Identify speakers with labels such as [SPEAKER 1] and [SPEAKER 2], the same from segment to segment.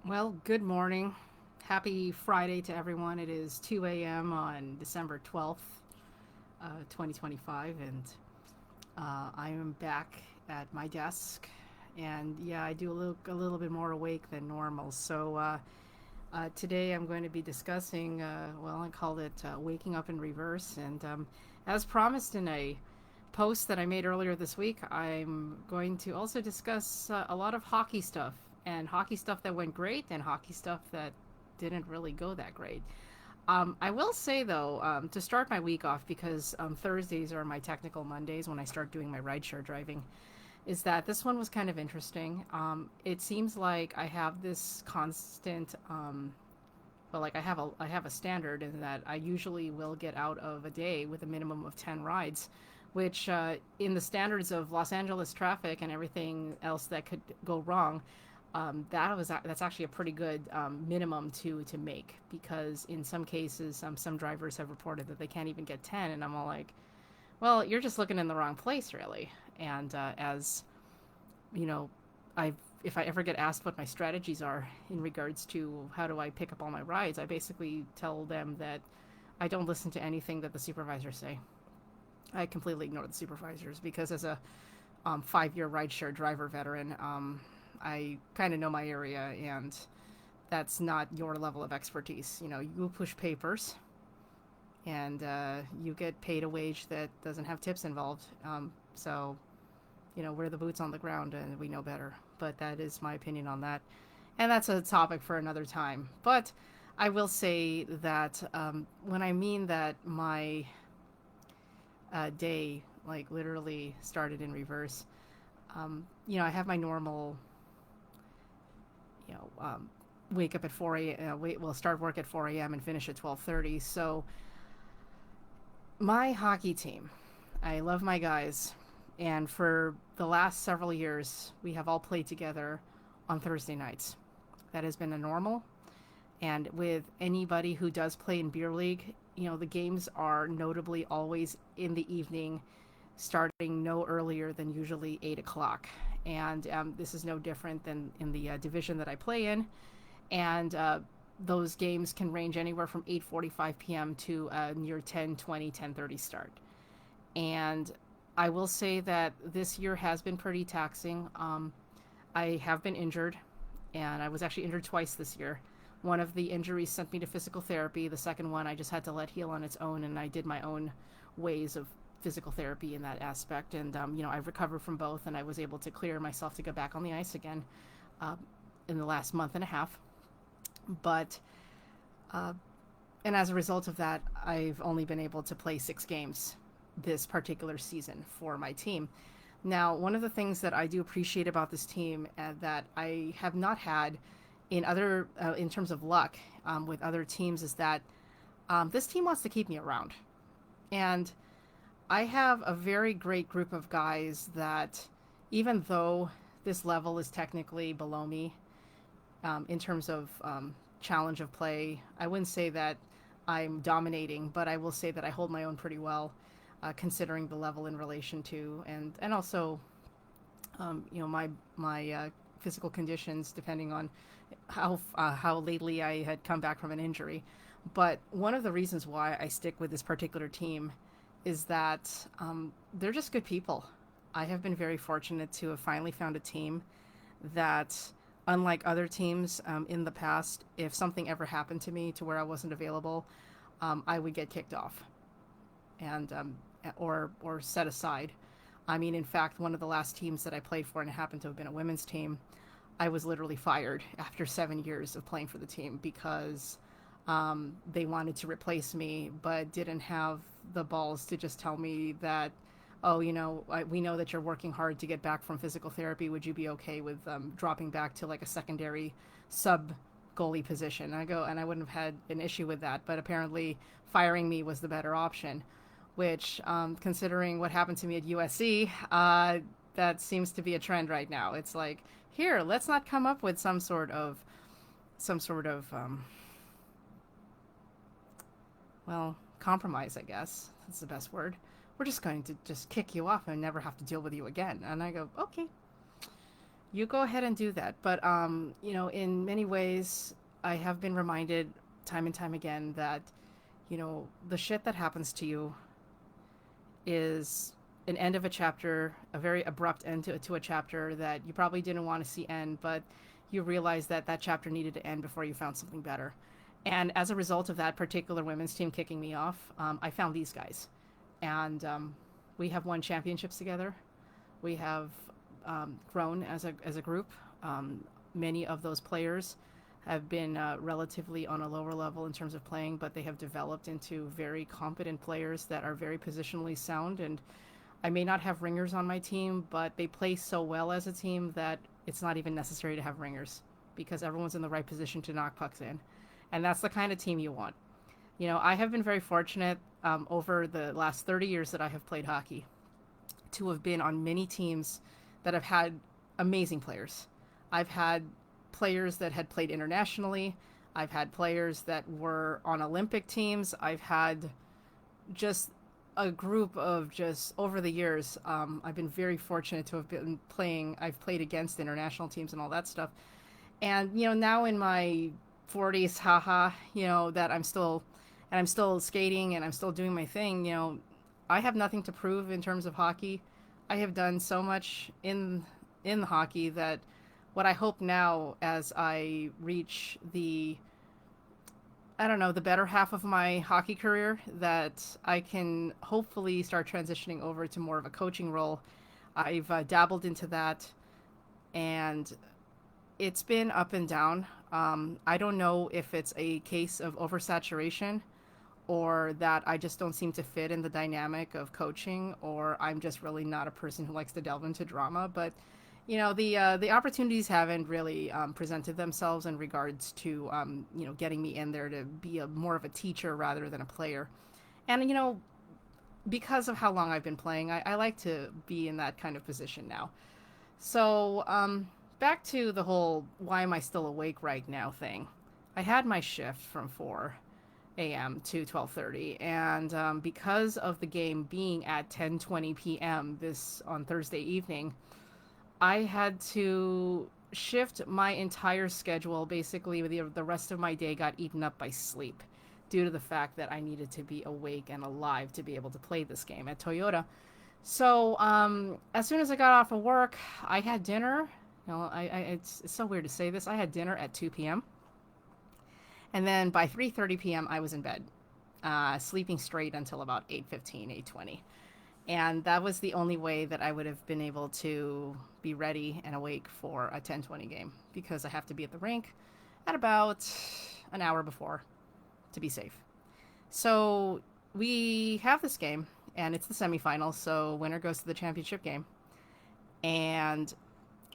[SPEAKER 1] Well, good morning. Happy Friday to everyone. It is 2 a.m. on December 12th, 2025, and I am back at my desk. And yeah, I do look a little bit more awake than normal. So today I'm going to be discussing, I called it Waking Up in Reverse. And as promised in a post that I made earlier this week, I'm going to also discuss a lot of hockey stuff and hockey stuff that went great and hockey stuff that didn't really go that great. I will say though, to start my week off, because Thursdays are my technical Mondays when I start doing my rideshare driving, is that this one was kind of interesting. It seems like I have this constant, like I have a standard in that I usually will get out of a day with a minimum of 10 rides, which in the standards of Los Angeles traffic and everything else that could go wrong, that's actually a pretty good minimum to make, because in some cases some drivers have reported that they can't even get 10, and I'm all like, well, you're just looking in the wrong place, really. And as you know, I if I ever get asked what my strategies are in regards to how do I pick up all my rides, I basically tell them that I don't listen to anything that the supervisors say. I completely ignore the supervisors because as a 5 year rideshare driver veteran, I kind of know my area, and that's not your level of expertise. You push papers, and you get paid a wage that doesn't have tips involved. So we're the boots on the ground and we know better. But that is my opinion on that. And that's a topic for another time. But I will say that when I mean that my day, like, literally started in reverse, I have my normal, you know, um, wake up at 4 a.m. Start work at 4 a.m. and finish at 12:30. So my hockey team, I love my guys. And for the last several years, we have all played together on Thursday nights. That has been a normal. And with anybody who does play in beer league, the games are notably always in the evening, starting no earlier than usually 8 o'clock. And this is no different than in the division that I play in. And those games can range anywhere from 8:45 p.m. to near 10:20, 10:30 start. And I will say that this year has been pretty taxing. I have been injured, and I was actually injured twice this year. One of the injuries sent me to physical therapy. The second one I just had to let heal on its own, and I did my own ways of physical therapy in that aspect. And I've recovered from both, and I was able to clear myself to go back on the ice again uh, in the last month and a half. But uh, and as a result of that, I've only been able to play 6 games this particular season for my team. Now, one of the things that I do appreciate about this team, that I have not had in terms of luck with other teams, is that this team wants to keep me around. And I have a very great group of guys that, even though this level is technically below me in terms of challenge of play, I wouldn't say that I'm dominating, but I will say that I hold my own pretty well, considering the level in relation to, and also my physical conditions, depending on how lately I had come back from an injury. But one of the reasons why I stick with this particular team is that they're just good people. I have been very fortunate to have finally found a team that, unlike other teams in the past, if something ever happened to me to where I wasn't available, I would get kicked off and or set aside. I mean, in fact, one of the last teams that I played for, and it happened to have been a women's team, I was literally fired after 7 years of playing for the team because they wanted to replace me, but didn't have the balls to just tell me that, oh, we know that you're working hard to get back from physical therapy. Would you be okay with dropping back to like a secondary sub goalie position? And I wouldn't have had an issue with that, but apparently firing me was the better option, which, considering what happened to me at USC, that seems to be a trend right now. It's like, here, let's not come up with some sort of compromise, I guess. That's the best word. We're just going to just kick you off and never have to deal with you again. And I go, okay. You go ahead and do that. But in many ways, I have been reminded time and time again that the shit that happens to you is an end of a chapter, a very abrupt end to a chapter that you probably didn't want to see end, but you realize that that chapter needed to end before you found something better. And as a result of that particular women's team kicking me off, I found these guys. And we have won championships together. We have grown as a group. Many of those players have been relatively on a lower level in terms of playing, but they have developed into very competent players that are very positionally sound. And I may not have ringers on my team, but they play so well as a team that it's not even necessary to have ringers because everyone's in the right position to knock pucks in. And that's the kind of team you want. I have been very fortunate over the last 30 years that I have played hockey to have been on many teams that have had amazing players. I've had players that had played internationally. I've had players that were on Olympic teams. I've had just a group of just over the years. I've been very fortunate to have been playing. I've played against international teams and all that stuff. And, now in my 40s, haha, that I'm still skating and I'm still doing my thing, I have nothing to prove in terms of hockey. I have done so much in hockey that what I hope now as I reach the better half of my hockey career, that I can hopefully start transitioning over to more of a coaching role. I've dabbled into that, and it's been up and down. I don't know if it's a case of oversaturation or that I just don't seem to fit in the dynamic of coaching, or I'm just really not a person who likes to delve into drama. But the opportunities haven't really presented themselves in regards to getting me in there to be more of a teacher rather than a player. And because of how long I've been playing, I like to be in that kind of position now. So back to the whole why am I still awake right now thing. I had my shift from 4 a.m. to 12:30, and because of the game being at 10:20 p.m. this on Thursday evening, I had to shift my entire schedule. Basically, the rest of my day got eaten up by sleep due to the fact that I needed to be awake and alive to be able to play this game at Toyota. So as soon as I got off of work, I had dinner. It's so weird to say this. I had dinner at 2 p.m. And then by 3:30 p.m., I was in bed, sleeping straight until about 8:15, 8:20. And that was the only way that I would have been able to be ready and awake for a 10:20 game, because I have to be at the rink at about an hour before to be safe. So we have this game, and it's the semifinal, so winner goes to the championship game. And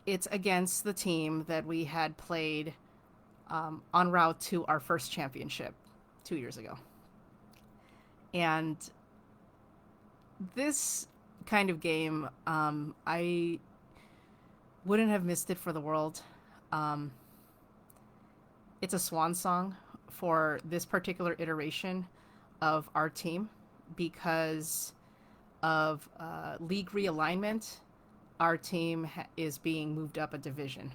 [SPEAKER 1] it's against the team that we had played en route to our first championship 2 years ago. And this kind of game, I wouldn't have missed it for the world. It's a swan song for this particular iteration of our team because of league realignment. Our team is being moved up a division.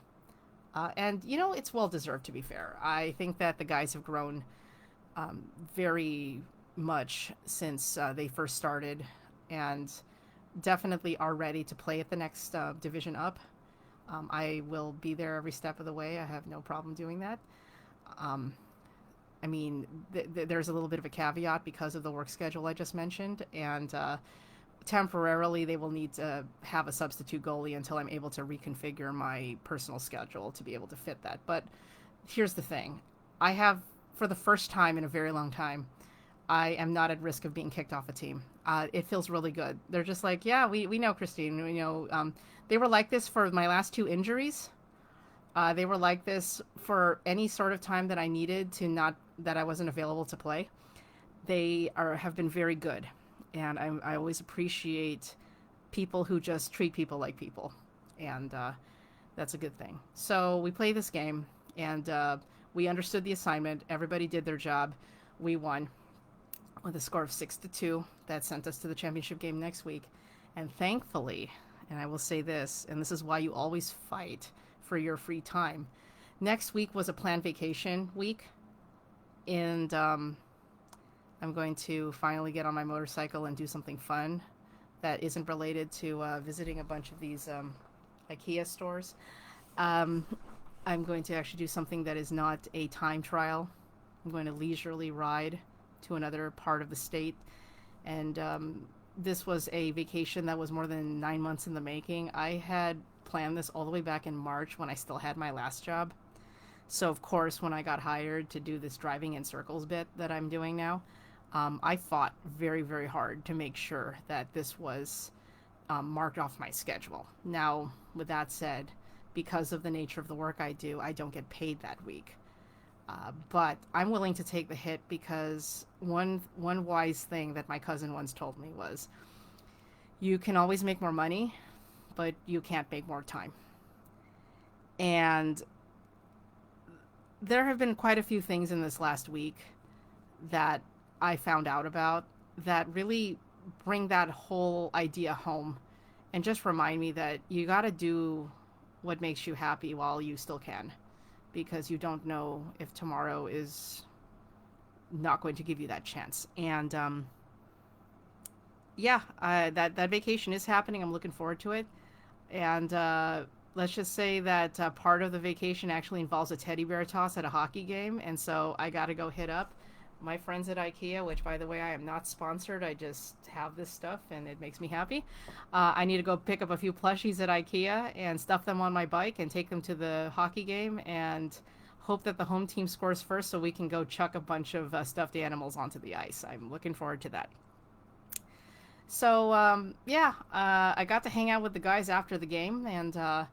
[SPEAKER 1] And, it's well deserved, to be fair. I think that the guys have grown very much since they first started, and definitely are ready to play at the next division up. I will be there every step of the way. I have no problem doing that. There's a little bit of a caveat because of the work schedule I just mentioned, and temporarily they will need to have a substitute goalie until I'm able to reconfigure my personal schedule to be able to fit that. But here's the thing. I have, for the first time in a very long time, I am not at risk of being kicked off a team. It feels really good. They're just like, yeah, we know, Christine. They were like this for my last two injuries. They were like this for any sort of time that I needed that I wasn't available to play. They have been very good. And I always appreciate people who just treat people like people. And that's a good thing. So we play this game, and we understood the assignment. Everybody did their job. We won with a score of 6-2. That sent us to the championship game next week. And thankfully, and I will say this, and this is why you always fight for your free time. Next week was a planned vacation week, and I'm going to finally get on my motorcycle and do something fun that isn't related to visiting a bunch of these IKEA stores. Um, I'm going to actually do something that is not a time trial. I'm going to leisurely ride to another part of the state. And this was a vacation that was more than 9 months in the making. I had planned this all the way back in March when I still had my last job. So, of course, when I got hired to do this driving in circles bit that I'm doing now, I fought very, very hard to make sure that this was marked off my schedule. Now, with that said, because of the nature of the work I do, I don't get paid that week. But I'm willing to take the hit because one wise thing that my cousin once told me was, you can always make more money, but you can't make more time. And there have been quite a few things in this last week that I found out about that really bring that whole idea home and just remind me that you got to do what makes you happy while you still can, because you don't know if tomorrow is not going to give you that chance. And that vacation is happening. I'm looking forward to it. And let's just say that part of the vacation actually involves a teddy bear toss at a hockey game. And so I got to go hit up my friends at IKEA, which, by the way, I am not sponsored. I just have this stuff and it makes me happy. I need to go pick up a few plushies at IKEA and stuff them on my bike and take them to the hockey game and hope that the home team scores first so we can go chuck a bunch of stuffed animals onto the ice. I'm looking forward to that. So, I got to hang out with the guys after the game, and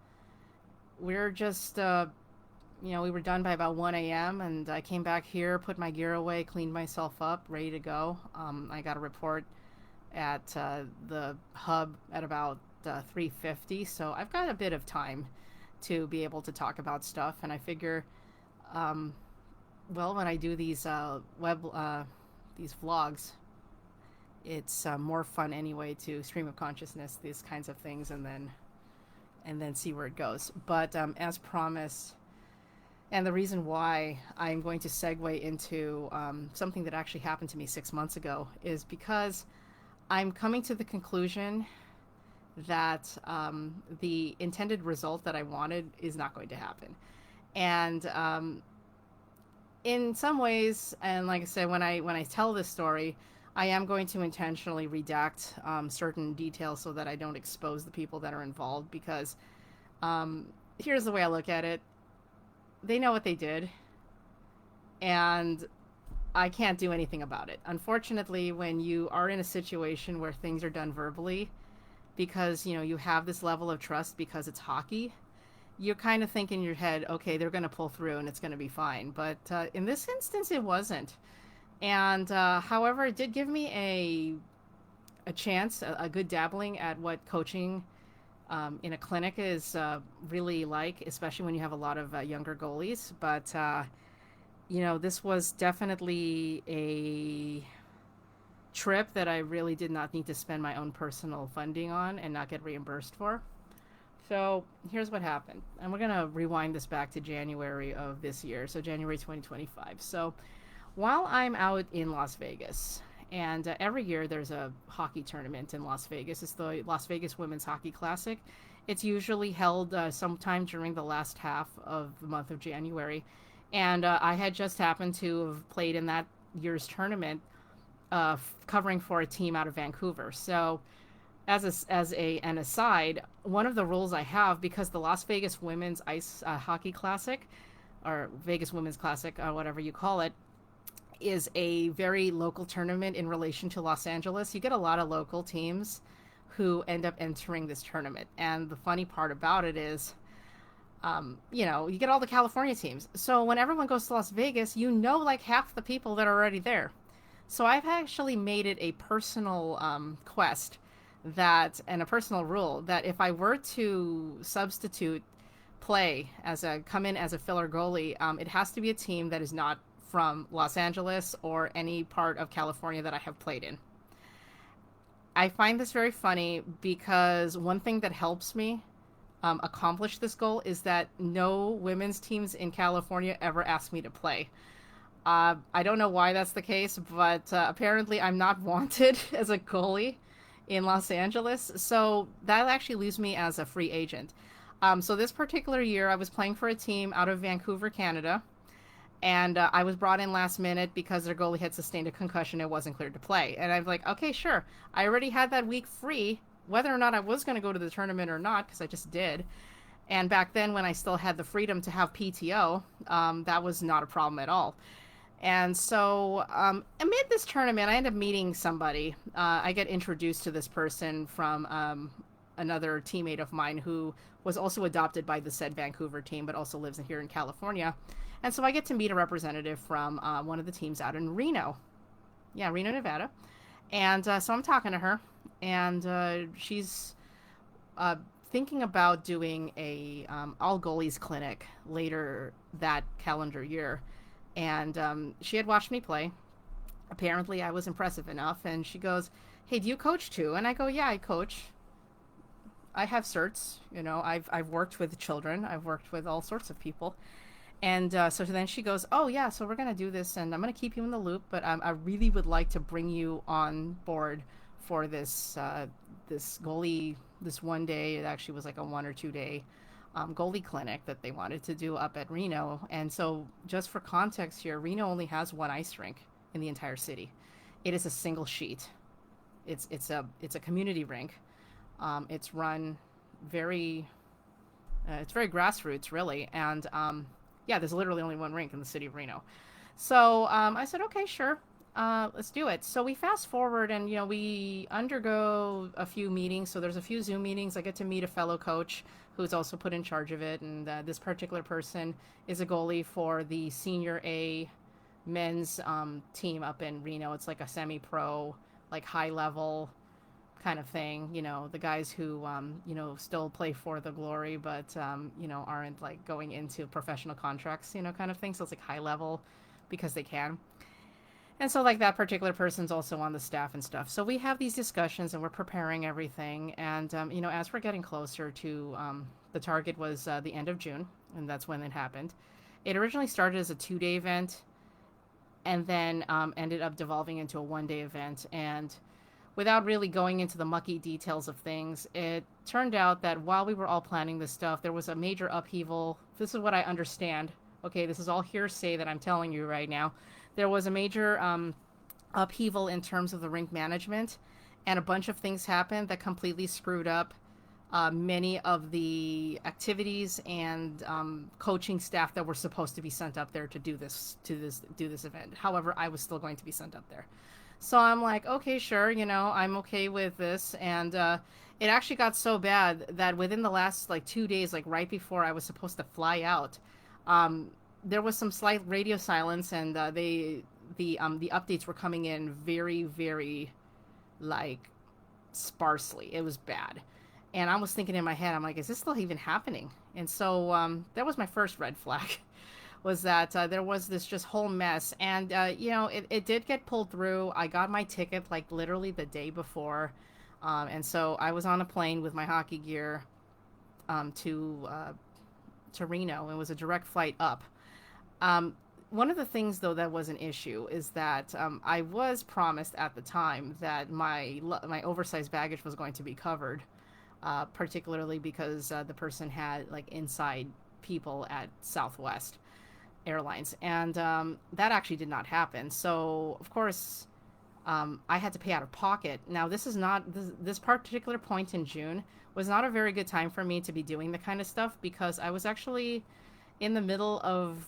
[SPEAKER 1] we're just, we were done by about 1 a.m., and I came back here, put my gear away, cleaned myself up, ready to go. I got a report at the hub at about 3:50, so I've got a bit of time to be able to talk about stuff, and I figure, when I do these these vlogs, it's more fun anyway to stream of consciousness these kinds of things and then see where it goes. But as promised, and the reason why I'm going to segue into something that actually happened to me 6 months ago is because I'm coming to the conclusion that the intended result that I wanted is not going to happen. And in some ways, and like I said, when I tell this story, I am going to intentionally redact certain details so that I don't expose the people that are involved, because here's the way I look at it. They know what they did, and I can't do anything about it. Unfortunately, when you are in a situation where things are done verbally, because, you have this level of trust because it's hockey, you kind of think in your head, okay, they're going to pull through and it's going to be fine. But in this instance, it wasn't. And however, it did give me a chance, a good dabbling at what coaching in a clinic is really like, especially when you have a lot of younger goalies. But, this was definitely a trip that I really did not need to spend my own personal funding on and not get reimbursed for. So here's what happened. And we're going to rewind this back to January of this year, so January 2025. So while I'm out in Las Vegas, and every year there's a hockey tournament in Las Vegas. It's the Las Vegas Women's Hockey Classic. It's usually held sometime during the last half of the month of January. And I had just happened to have played in that year's tournament, covering for a team out of Vancouver. So as an aside, one of the rules I have, because the Las Vegas Women's Ice Hockey Classic, or Vegas Women's Classic, whatever you call it, is a very local tournament in relation to Los Angeles. You get a lot of local teams who end up entering this tournament. And the funny part about it is, you get all the California teams. So when everyone goes to Las Vegas, like half the people that are already there. So I've actually made it a personal quest and a personal rule that if I were to substitute come in as a filler goalie, it has to be a team that is not from Los Angeles or any part of California that I have played in. I find this very funny because one thing that helps me accomplish this goal is that no women's teams in California ever ask me to play. I don't know why that's the case, but apparently I'm not wanted as a goalie in Los Angeles. So that actually leaves me as a free agent. So this particular year, I was playing for a team out of Vancouver, Canada. And I was brought in last minute because their goalie had sustained a concussion and wasn't cleared to play. And I'm like, okay, sure. I already had that week free, whether or not I was going to go to the tournament or not, because I just did. And back then, when I still had the freedom to have PTO, that was not a problem at all. And so, amid this tournament, I end up meeting somebody. I get introduced to this person from another teammate of mine who was also adopted by the said Vancouver team, but also lives here in California. And so I get to meet a representative from one of the teams out in Reno. Yeah, Reno, Nevada. And so I'm talking to her, and she's thinking about doing a all goalies clinic later that calendar year. And she had watched me play. Apparently, I was impressive enough. And she goes, "Hey, do you coach too?" And I go, "Yeah, I coach. I have certs. You know, I've worked with children. I've worked with all sorts of people." And so then she goes, "Oh yeah, so we're gonna do this, and I'm gonna keep you in the loop. But I really would like to bring you on board for this goalie, this one day. It actually was like a 1 or 2 day goalie clinic that they wanted to do up at Reno. And so, just for context here, Reno only has one ice rink in the entire city. It is a single sheet. It's a community rink. It's run very it's very grassroots, really, and yeah, there's literally only one rink in the city of Reno. So I said, okay, sure, let's do it. So we fast forward, and we undergo a few meetings. So there's a few Zoom meetings. I get to meet a fellow coach who's also put in charge of it, and this particular person is a goalie for the Senior A men's team up in Reno. It's like a semi-pro, like high level kind of thing, the guys who still play for the glory, but aren't like going into professional contracts, kind of thing. So it's like high level because they can. And so like that particular person's also on the staff and stuff. So we have these discussions and we're preparing everything. And as we're getting closer to the target was the end of June, and that's when it happened. It originally started as a 2-day event, and then ended up devolving into a 1-day event. And without really going into the mucky details of things, it turned out that while we were all planning this stuff, there was a major upheaval. This is what I understand. Okay, this is all hearsay that I'm telling you right now. There was a major upheaval in terms of the rink management, and a bunch of things happened that completely screwed up many of the activities and coaching staff that were supposed to be sent up there to do this event. However, I was still going to be sent up there. So I'm like, okay, sure, I'm okay with this. And it actually got so bad that within the last like 2 days, like right before I was supposed to fly out, there was some slight radio silence, and the updates were coming in very, very like sparsely. It was bad. And I was thinking in my head, I'm like, is this still even happening? And so that was my first red flag. Was that there was this just whole mess. And, it did get pulled through. I got my ticket like literally the day before. And so I was on a plane with my hockey gear to Reno. It was a direct flight up. One of the things, though, that was an issue is that I was promised at the time that my oversized baggage was going to be covered, particularly because the person had like inside people at Southwest Airlines, and that actually did not happen. So of course I had to pay out of pocket. Now this particular point in June was not a very good time for me to be doing the kind of stuff, because I was actually in the middle of,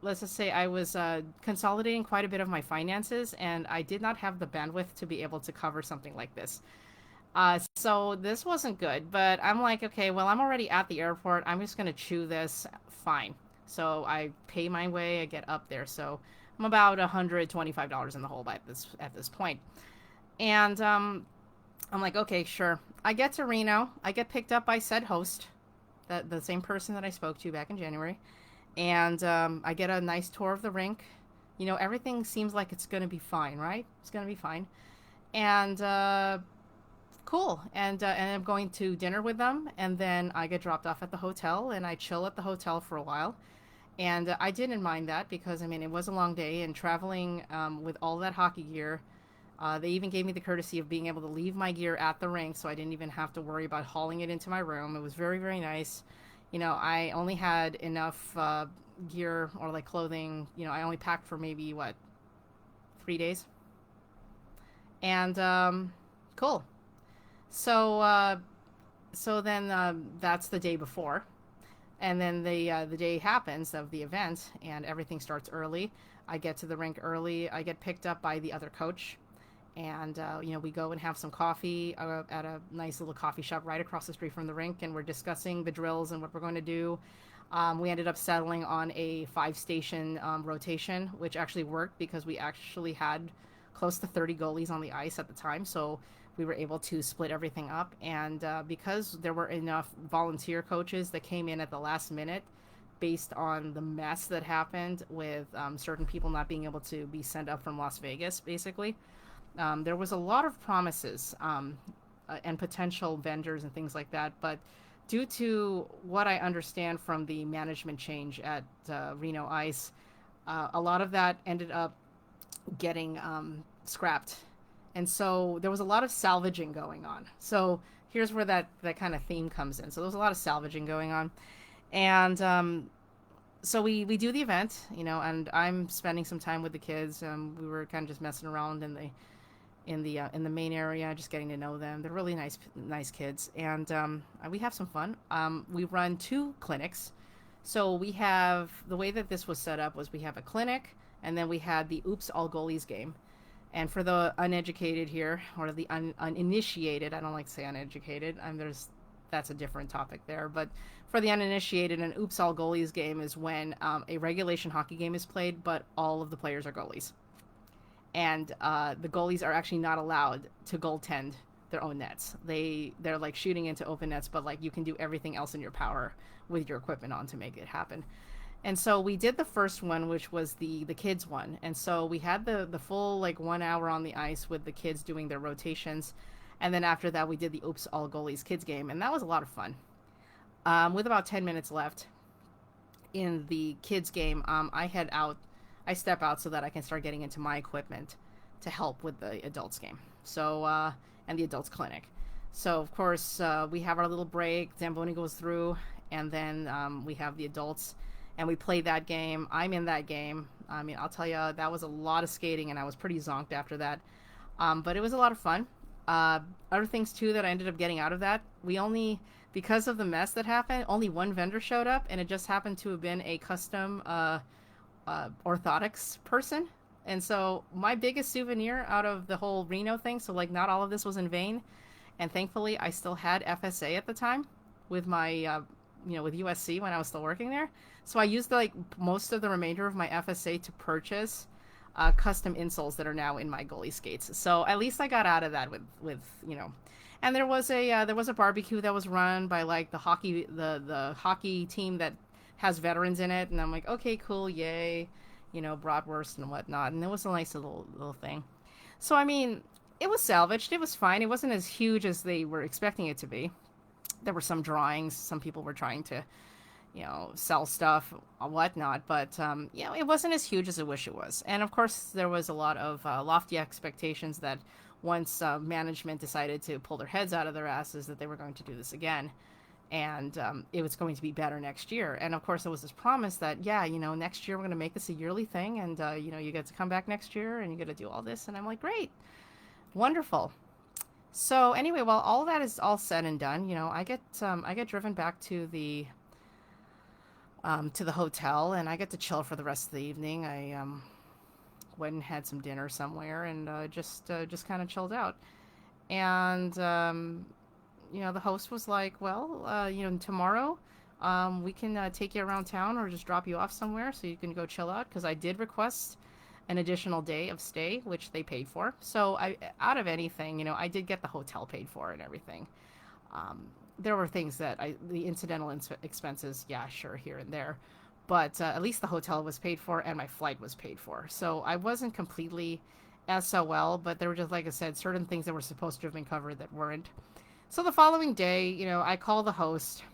[SPEAKER 1] let's just say, I was consolidating quite a bit of my finances, and I did not have the bandwidth to be able to cover something like this. So this wasn't good, but I'm like, okay, well, I'm already at the airport. I'm just going to chew this. Fine. So I pay my way, I get up there. So I'm about $125 in the hole at this point. And I'm like, okay, sure. I get to Reno. I get picked up by said host, the same person that I spoke to back in January. And I get a nice tour of the rink. Everything seems like it's going to be fine, right? It's going to be fine. And cool. And I'm going to dinner with them, and then I get dropped off at the hotel, and I chill at the hotel for a while. And I didn't mind that because I mean it was a long day, and traveling with all that hockey gear. They even gave me the courtesy of being able to leave my gear at the rink, so I didn't even have to worry about hauling it into my room. It was very, very nice. You know, I only had enough gear or like clothing. You know, I only packed for maybe what 3 days, and cool. So so then that's the day before, and then the day happens of the event, and everything starts early. I get to the rink early. I get picked up by the other coach, and you know we go and have some coffee at a nice little coffee shop right across the street from the rink, and we're discussing the drills and what we're going to do. We ended up settling on a 5 station rotation, which actually worked because we actually had close to 30 goalies on the ice at the time, so we were able to split everything up. And because there were enough volunteer coaches that came in at the last minute based on the mess that happened with certain people not being able to be sent up from Las Vegas, basically, there was a lot of promises and potential vendors and things like that. But due to what I understand from the management change at Reno Ice, a lot of that ended up getting scrapped. And so there was a lot of salvaging going on. So here's where that kind of theme comes in. So there was a lot of salvaging going on. And so we do the event, you know, and I'm spending some time with the kids. We were kind of just messing around in the main area, just getting to know them. They're really nice kids, and we have some fun. We run 2 clinics, so we have the way that this was set up was we have a clinic, and then we had the Oops All Goalies game. And for the uneducated here, or the uninitiated, I don't like to say uneducated. There's that's a different topic there, but for the uninitiated, an Oops All Goalies game is when a regulation hockey game is played, but all of the players are goalies, and the goalies are actually not allowed to goaltend their own nets. They're like shooting into open nets, but like you can do everything else in your power with your equipment on to make it happen. And so we did the first one, which was the kids one, and so we had the full like 1 hour on the ice with the kids doing their rotations, and then after that we did the Oops All Goalies kids game, and that was a lot of fun. With about 10 minutes left in the kids game, I step out so that I can start getting into my equipment to help with the adults game. So and the adults clinic. So of course we have our little break. Zamboni goes through, and then we have the adults, and we play that game. I'm in that game. I mean, I'll tell you, that was a lot of skating, and I was pretty zonked after that. But it was a lot of fun. Other things too that I ended up getting out of that, because of the mess that happened, only one vendor showed up, and it just happened to have been a custom orthotics person. And so my biggest souvenir out of the whole Reno thing, so like not all of this was in vain, and thankfully I still had FSA at the time with my with USC when I was still working there. So I used like most of the remainder of my FSA to purchase custom insoles that are now in my goalie skates. So at least I got out of that with and there was a barbecue that was run by like the hockey team that has veterans in it, and I'm like, okay, cool, yay, bratwurst and whatnot, and it was a nice little thing. So I mean, it was salvaged, it was fine, it wasn't as huge as they were expecting it to be. There were some drawings, some people were trying to, sell stuff, whatnot, but it wasn't as huge as I wish it was. And of course, there was a lot of lofty expectations that once management decided to pull their heads out of their asses, that they were going to do this again, and it was going to be better next year. And of course there was this promise that next year we're going to make this a yearly thing, and you get to come back next year and you get to do all this. And I'm like, great, wonderful. So anyway, while all that is all said and done, I get driven back to the hotel, and I get to chill for the rest of the evening. I went and had some dinner somewhere, and just kind of chilled out. And the host was like, well, tomorrow we can take you around town or just drop you off somewhere so you can go chill out, because I did request an additional day of stay, which they paid for. So out of anything, I did get the hotel paid for and everything. There were things that the incidental expenses, yeah, sure, here and there, but at least the hotel was paid for and my flight was paid for. So I wasn't completely SOL, but there were just, like I said, certain things that were supposed to have been covered that weren't. So the following day, I call the host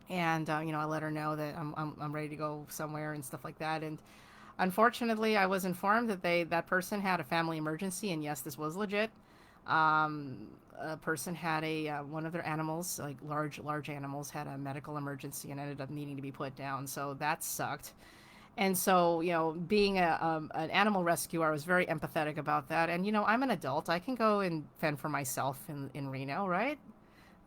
[SPEAKER 1] and, I let her know that I'm ready to go somewhere and stuff like that. And unfortunately, I was informed that that person had a family emergency, and yes, this was legit. A person had one of their animals, like large animals, had a medical emergency and ended up needing to be put down. So that sucked. And so, being an animal rescuer, I was very empathetic about that. And I'm an adult; I can go and fend for myself in Reno, right?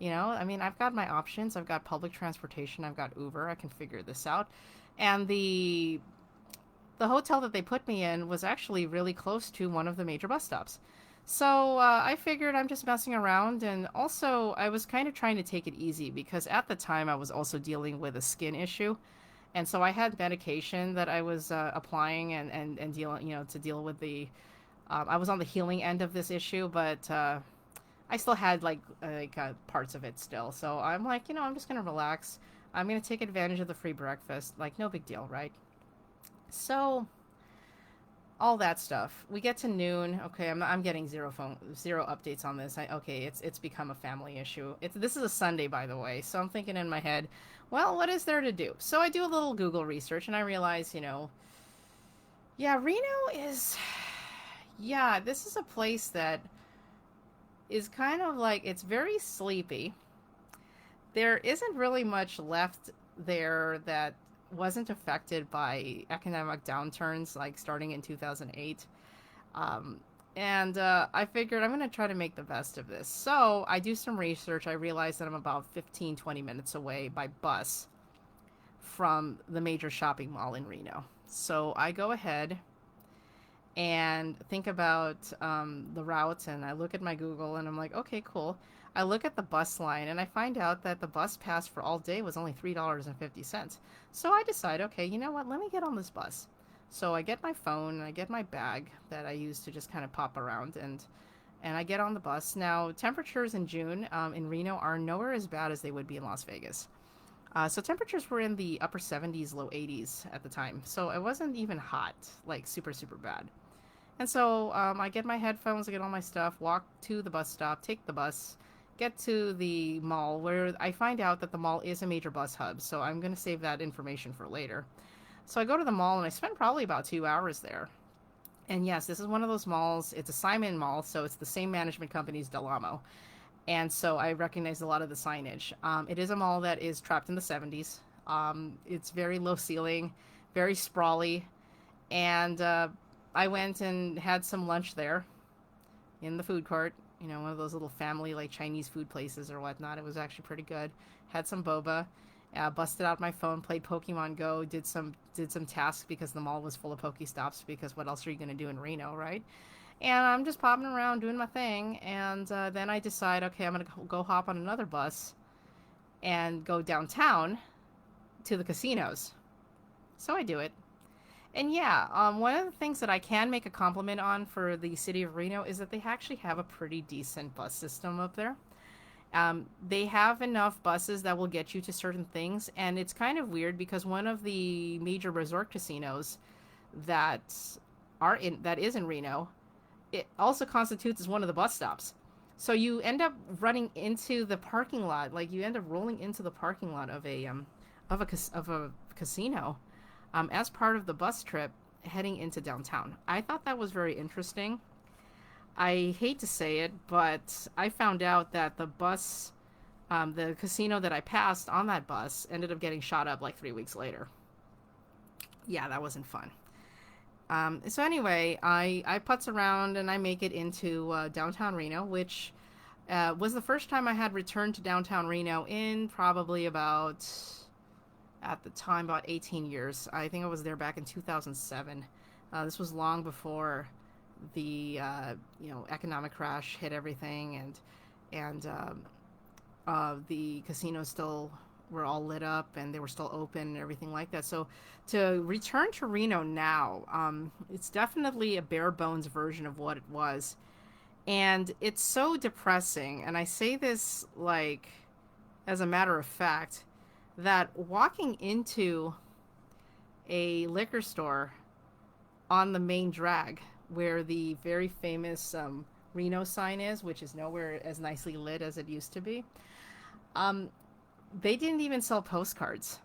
[SPEAKER 1] I mean, I've got my options. I've got public transportation. I've got Uber. I can figure this out. And the hotel that they put me in was actually really close to one of the major bus stops. So I figured I'm just messing around. And also, I was kind of trying to take it easy because at the time I was also dealing with a skin issue. And so I had medication that I was applying and dealing, to deal with I was on the healing end of this issue, but I still had parts of it still. So I'm like, I'm just going to relax. I'm going to take advantage of the free breakfast. Like, no big deal, right? So all that stuff. We get to noon. Okay, I'm getting zero updates on this. Okay, it's become a family issue. This is a Sunday, by the way. So I'm thinking in my head, well, what is there to do? So I do a little Google research and I realize, yeah, Reno is, yeah, this is a place that is kind of like, it's very sleepy. There isn't really much left there that wasn't affected by economic downturns like starting in 2008. And I figured I'm going to try to make the best of this. So I do some research. I realize that I'm about 15-20 minutes away by bus from the major shopping mall in Reno. So I go ahead and think about the route, and I look at my Google and I'm like, okay, cool. I look at the bus line and I find out that the bus pass for all day was only $3.50. So I decide, okay, you know what? Let me get on this bus. So I get my phone and I get my bag that I use to just kind of pop around, and I get on the bus. Now, temperatures in June in Reno are nowhere as bad as they would be in Las Vegas. So temperatures were in the upper 70s, low 80s at the time. So it wasn't even hot, like super, super bad. And so I get my headphones, I get all my stuff, walk to the bus stop, take the bus, get to the mall, where I find out that the mall is a major bus hub. So I'm going to save that information for later. So I go to the mall and I spend probably about 2 hours there. And yes, this is one of those malls. It's a Simon mall, so it's the same management company as Del Amo. And so I recognize a lot of the signage. It is a mall that is trapped in the 70s. It's very low ceiling, very sprawly. And I went and had some lunch there in the food court. One of those little family like Chinese food places or whatnot. It was actually pretty good. Had some boba. Busted out my phone, played Pokemon Go, did some tasks because the mall was full of Pokestops, because what else are you going to do in Reno, right? And I'm just popping around doing my thing, and then I decide, okay, I'm going to go hop on another bus and go downtown to the casinos. So I do it. And yeah, one of the things that I can make a compliment on for the city of Reno is that they actually have a pretty decent bus system up there. They have enough buses that will get you to certain things, and it's kind of weird because one of the major resort casinos that that is in Reno, it also constitutes as one of the bus stops. So you end up running into the parking lot, like you end up rolling into the parking lot of a casino, as part of the bus trip heading into downtown. I thought that was very interesting. I hate to say it, but I found out that the casino that I passed on that bus ended up getting shot up like 3 weeks later. Yeah, that wasn't fun. So anyway, I putz around and I make it into downtown Reno, which was the first time I had returned to downtown Reno in probably about, at the time, about 18 years. I think I was there back in 2007. This was long before the economic crash hit everything, and the casinos still were all lit up and they were still open and everything like that. So to return to Reno now, it's definitely a bare bones version of what it was, and it's so depressing. And I say this like as a matter of fact, that walking into a liquor store on the main drag where the very famous Reno sign is, which is nowhere as nicely lit as it used to be. Um, they didn't even sell postcards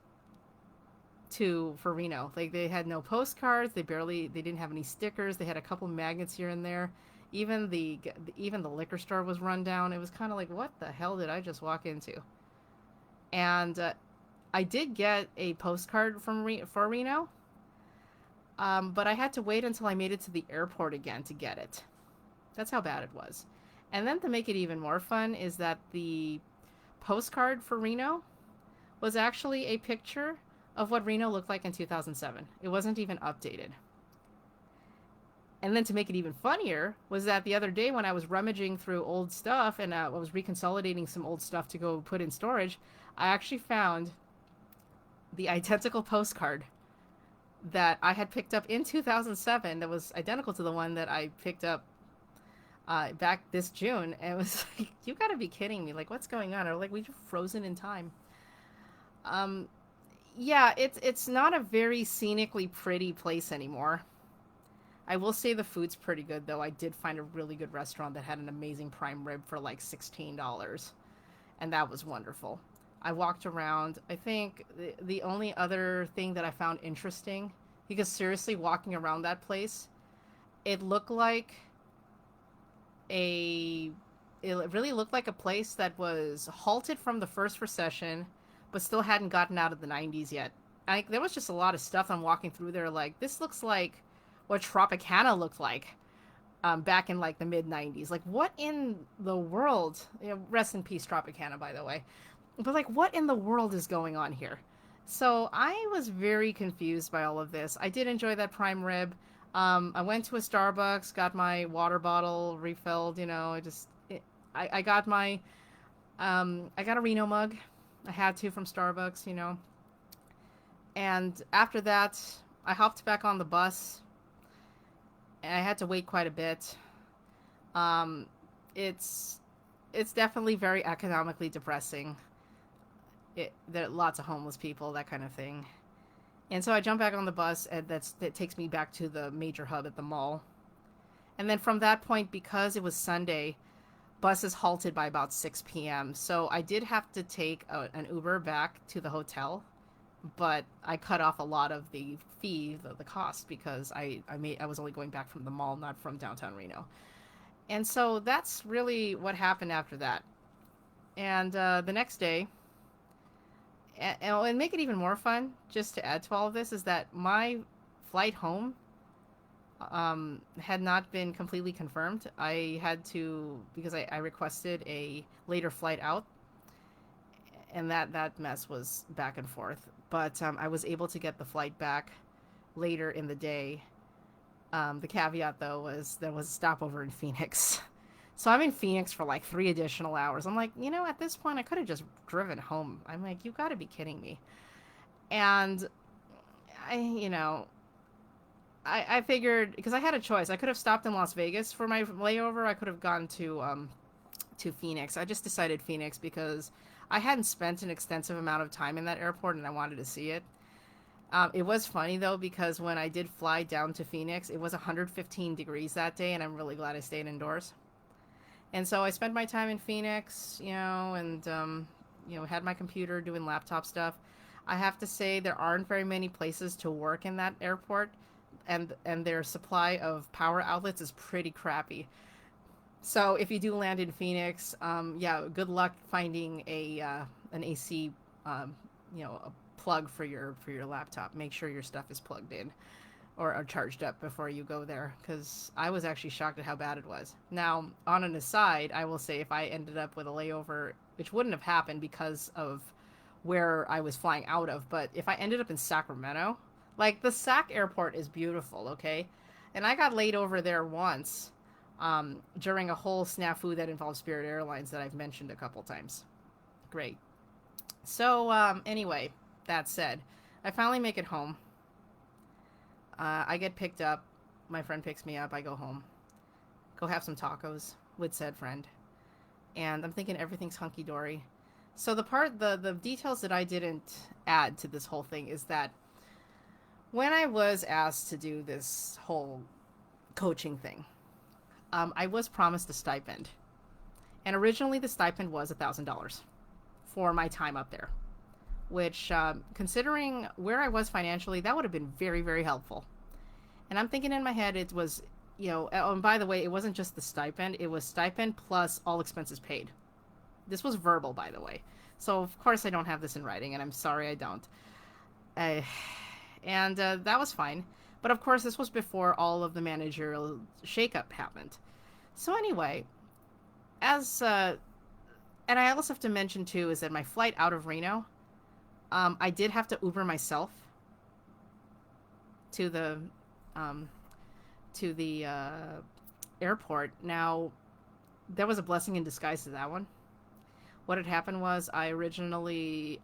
[SPEAKER 1] for Reno. Like they had no postcards. They didn't have any stickers. They had a couple magnets here and there. Even the liquor store was run down. It was kind of like, what the hell did I just walk into? And I did get a postcard for Reno, but I had to wait until I made it to the airport again to get it. That's how bad it was. And then to make it even more fun is that the postcard for Reno was actually a picture of what Reno looked like in 2007. It wasn't even updated. And then to make it even funnier was that the other day when I was rummaging through old stuff and I was reconsolidating some old stuff to go put in storage, I actually found the identical postcard that I had picked up in 2007 that was identical to the one that I picked up back this June. And it was like, you gotta be kidding me. Like, what's going on? Or like, we just frozen in time. Yeah, it's not a very scenically pretty place anymore. I will say the food's pretty good, though. I did find a really good restaurant that had an amazing prime rib for like $16, and that was wonderful. I walked around. I think the only other thing that I found interesting, because seriously, walking around that place, it looked like it really looked like a place that was halted from the first recession, but still hadn't gotten out of the 90s yet. There was just a lot of stuff I'm walking through there. Like, this looks like what Tropicana looked like back in like the mid 90s. Like, what in the world? You know, rest in peace, Tropicana, by the way. But like, what in the world is going on here? So I was very confused by all of this. I did enjoy that prime rib. I went to a Starbucks, got my water bottle refilled. You know, I got I got a Reno mug. I had to from Starbucks, you know. And after that, I hopped back on the bus. And I had to wait quite a bit. It's definitely very economically depressing. There are lots of homeless people, that kind of thing. And so I jump back on the bus, and that takes me back to the major hub at the mall. And then from that point, because it was Sunday, buses halted by about 6 p.m. So I did have to take an Uber back to the hotel, but I cut off a lot of the fee, the cost, because I was only going back from the mall, not from downtown Reno. And so that's really what happened after that. And the next day, and make it even more fun, just to add to all of this, is that my flight home had not been completely confirmed. I had to, because I requested a later flight out, and that mess was back and forth. But I was able to get the flight back later in the day. The caveat, though, was there was a stopover in Phoenix. So I'm in Phoenix for like 3 additional hours. I'm like, at this point, I could have just driven home. I'm like, you got to be kidding me. And I figured, because I had a choice. I could have stopped in Las Vegas for my layover. I could have gone to Phoenix. I just decided Phoenix because I hadn't spent an extensive amount of time in that airport and I wanted to see it. It was funny, though, because when I did fly down to Phoenix, it was 115 degrees that day, and I'm really glad I stayed indoors. And so I spent my time in Phoenix, and had my computer doing laptop stuff. I have to say there aren't very many places to work in that airport, and their supply of power outlets is pretty crappy. So if you do land in Phoenix, good luck finding an AC, a plug for your laptop. Make sure your stuff is plugged in or charged up before you go there, because I was actually shocked at how bad it was. Now, on an aside, I will say if I ended up with a layover, which wouldn't have happened because of where I was flying out of, but if I ended up in Sacramento, like the Sac airport is beautiful, okay? And I got laid over there once during a whole snafu that involved Spirit Airlines that I've mentioned a couple times. Great. So anyway, that said, I finally make it home. I get picked up. My friend picks me up. I go home. Go have some tacos with said friend. And I'm thinking everything's hunky-dory. So the details that I didn't add to this whole thing is that when I was asked to do this whole coaching thing. I was promised a stipend. And originally the stipend was $1,000 for my time up there, which, considering where I was financially, that would have been very, very helpful. And I'm thinking in my head, it was, oh, and by the way, it wasn't just the stipend, it was stipend plus all expenses paid. This was verbal, by the way. So, of course, I don't have this in writing, and I'm sorry I don't. Uh, and that was fine. But, of course, this was before all of the managerial shakeup happened. So, anyway, and I also have to mention, too, is that my flight out of Reno, I did have to Uber myself to the um, airport. Now, there was a blessing in disguise to that one. What had happened was I originally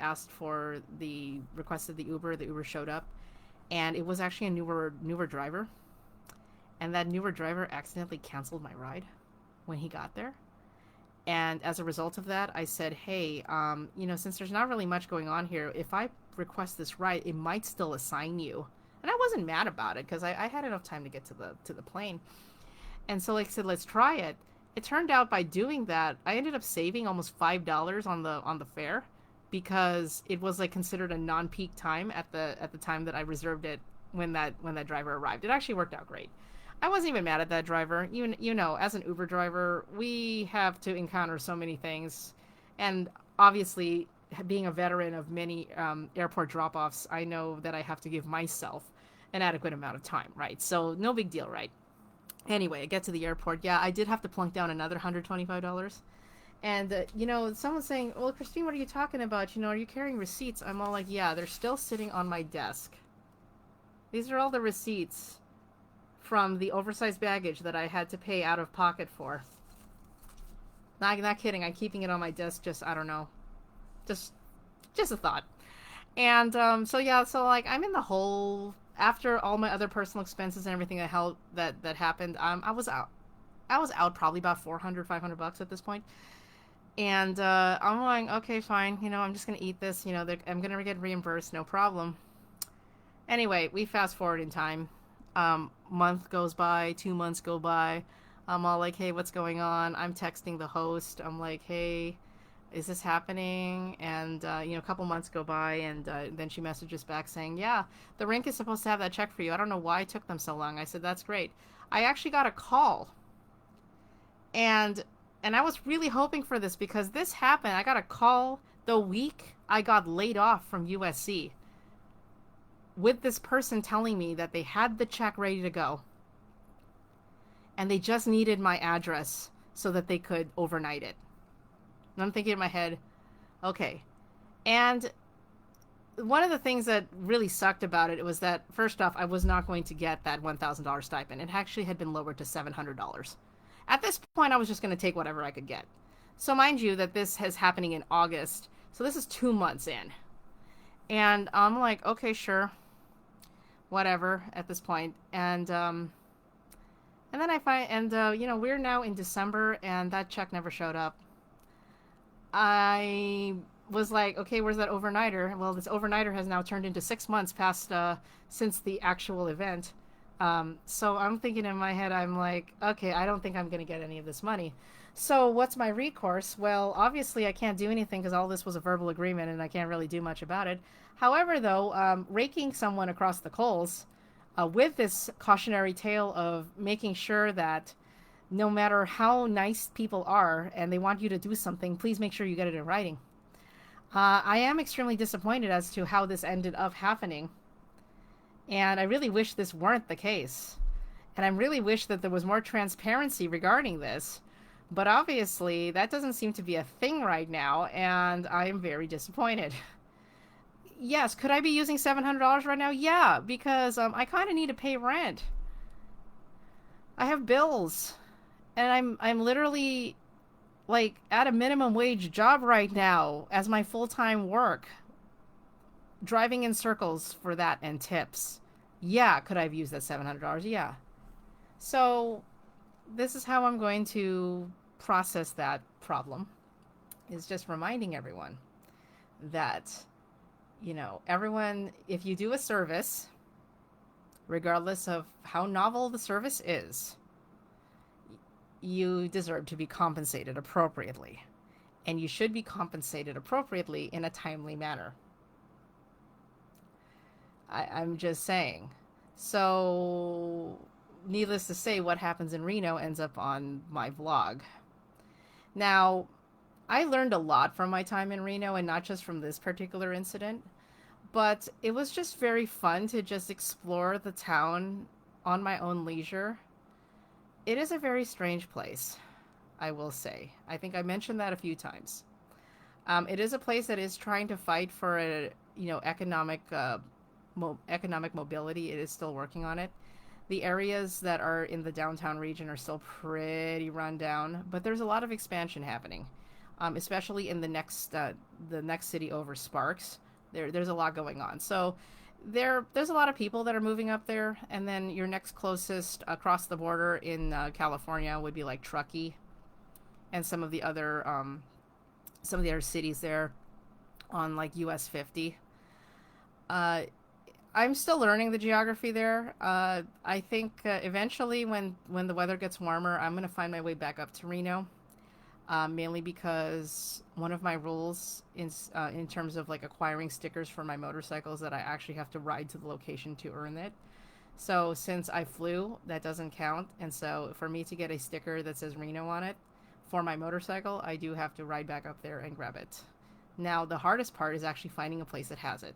[SPEAKER 1] requested the Uber. The Uber showed up, and it was actually a newer driver. And that newer driver accidentally canceled my ride when he got there. And as a result of that, I said, hey, since there's not really much going on here, if I request this ride, it might still assign you. And I wasn't mad about it because I had enough time to get to the plane. And so like I said, let's try it. It turned out by doing that, I ended up saving almost $5 on the fare because it was like considered a non-peak time at the time that I reserved it when that driver arrived. It actually worked out great. I wasn't even mad at that driver. As an Uber driver, we have to encounter so many things. And obviously, being a veteran of many airport drop-offs, I know that I have to give myself an adequate amount of time, right? So no big deal, right? Anyway, I get to the airport. Yeah, I did have to plunk down another $125. And, someone's saying, well, Christine, what are you talking about? Are you carrying receipts? I'm all like, yeah, they're still sitting on my desk. These are all the receipts from the oversized baggage that I had to pay out of pocket for. Not kidding. I'm keeping it on my desk. Just, I don't know. Just a thought. And so like I'm in the hole after all my other personal expenses and everything that happened. I was out probably about $400-$500 at this point. And I'm going, okay, fine. I'm just gonna eat this. I'm gonna get reimbursed, no problem. Anyway, we fast forward in time. Month goes by, 2 months go by. I'm all like, hey, what's going on? I'm texting the host. I'm like, hey, is this happening? And, a couple months go by, and then she messages back saying, yeah, the rink is supposed to have that check for you. I don't know why it took them so long. I said, that's great. I actually got a call. And I was really hoping for this because this happened. I got a call the week I got laid off from USC, with this person telling me that they had the check ready to go and they just needed my address so that they could overnight it. And I'm thinking in my head, okay. And one of the things that really sucked about it was that, first off, I was not going to get that $1,000 stipend. It actually had been lowered to $700. At this point, I was just going to take whatever I could get. So mind you that this is happening in August. So this is 2 months in. And I'm like, okay, sure. Whatever at this point. And then I find, and we're now in December and that check never showed up. I was like, okay, where's that overnighter? Well, this overnighter has now turned into 6 months past since the actual event. So I'm thinking in my head, I'm like, okay, I don't think I'm going to get any of this money. So what's my recourse? Well, obviously I can't do anything because all this was a verbal agreement and I can't really do much about it. However, though, raking someone across the coals with this cautionary tale of making sure that no matter how nice people are and they want you to do something, please make sure you get it in writing. I am extremely disappointed as to how this ended up happening. And I really wish this weren't the case. And I really wish that there was more transparency regarding this. But obviously, that doesn't seem to be a thing right now, and I am very disappointed. Yes, could I be using $700 right now? Yeah, because I kind of need to pay rent. I have bills, and I'm literally like at a minimum wage job right now as my full-time work, driving in circles for that and tips. Yeah, could I have used that $700? Yeah. So this is how I'm going to process that problem, is just reminding everyone that, everyone, if you do a service, regardless of how novel the service is, you deserve to be compensated appropriately. And you should be compensated appropriately in a timely manner. I'm just saying. So, needless to say, what happens in Reno ends up on my vlog. Now, I learned a lot from my time in Reno, and not just from this particular incident, but it was just very fun to just explore the town on my own leisure. It is a very strange place, I will say. I think I mentioned that a few times. It is a place that is trying to fight for a economic mobility. It is still working on it. The areas that are in the downtown region are still pretty run down, but there's a lot of expansion happening, especially in the next city over, Sparks. There's a lot going on. So there's a lot of people that are moving up there, and then your next closest across the border in California would be like Truckee, and some of the other cities there on like US 50. I'm still learning the geography there. I think eventually, when the weather gets warmer, I'm going to find my way back up to Reno. Mainly because one of my rules in terms of like acquiring stickers for my motorcycles, that I actually have to ride to the location to earn it. So since I flew, that doesn't count. And so for me to get a sticker that says Reno on it for my motorcycle, I do have to ride back up there and grab it. Now, the hardest part is actually finding a place that has it.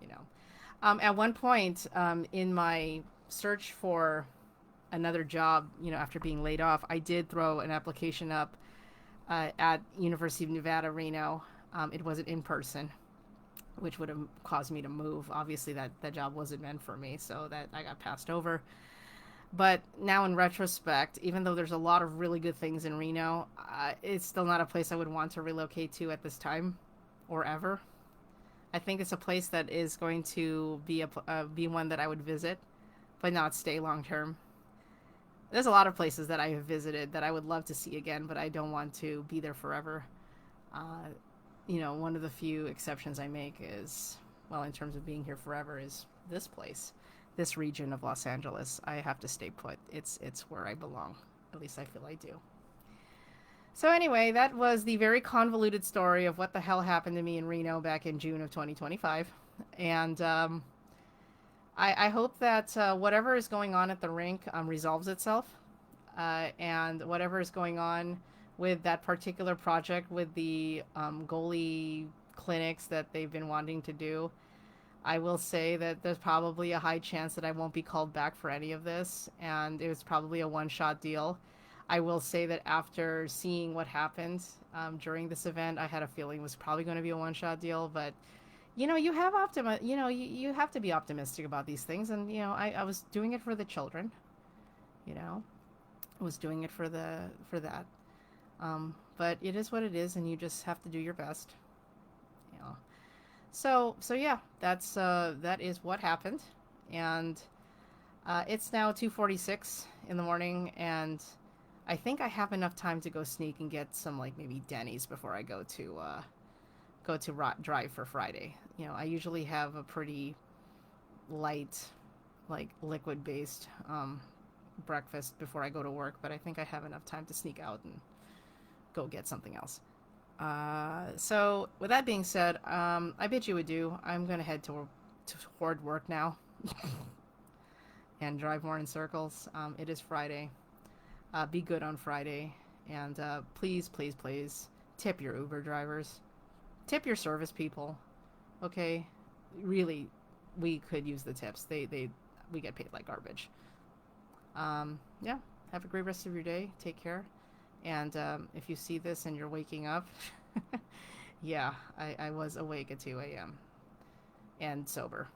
[SPEAKER 1] You know, at one point in my search for another job, after being laid off, I did throw an application up at University of Nevada, Reno. It wasn't in person, which would have caused me to move. Obviously, that job wasn't meant for me, so that I got passed over. But now in retrospect, even though there's a lot of really good things in Reno, it's still not a place I would want to relocate to at this time or ever. I think it's a place that is going to be one that I would visit, but not stay long term. There's a lot of places that I have visited that I would love to see again, but I don't want to be there forever. One of the few exceptions I make is, well, in terms of being here forever, is this place, this region of Los Angeles. I have to stay put. It's where I belong. At least I feel I do. So anyway, that was the very convoluted story of what the hell happened to me in Reno back in June of 2025. And I hope that whatever is going on at the rink resolves itself. And whatever is going on with that particular project with the goalie clinics that they've been wanting to do, I will say that there's probably a high chance that I won't be called back for any of this. And it was probably a one-shot deal. I will say that after seeing what happened during this event, I had a feeling it was probably going to be a one-shot deal. But you have you have to be optimistic about these things. And I was doing it for the children. I was doing it for that. But it is what it is, and you just have to do your best. So yeah, that is what happened, and it's now 2:46 in the morning, and I think I have enough time to go sneak and get some, like, maybe Denny's before I go to drive for Friday. I usually have a pretty light, like, liquid based breakfast before I go to work, but I think I have enough time to sneak out and go get something else. So with that being said, I bid you adieu. I'm gonna head toward work now and drive more in circles. It is Friday. Be good on Friday, and please, please, please tip your Uber drivers, tip your service people. Okay, really, we could use the tips. We get paid like garbage. Yeah, have a great rest of your day. Take care. And if you see this and you're waking up, yeah, I was awake at 2 a.m. and sober.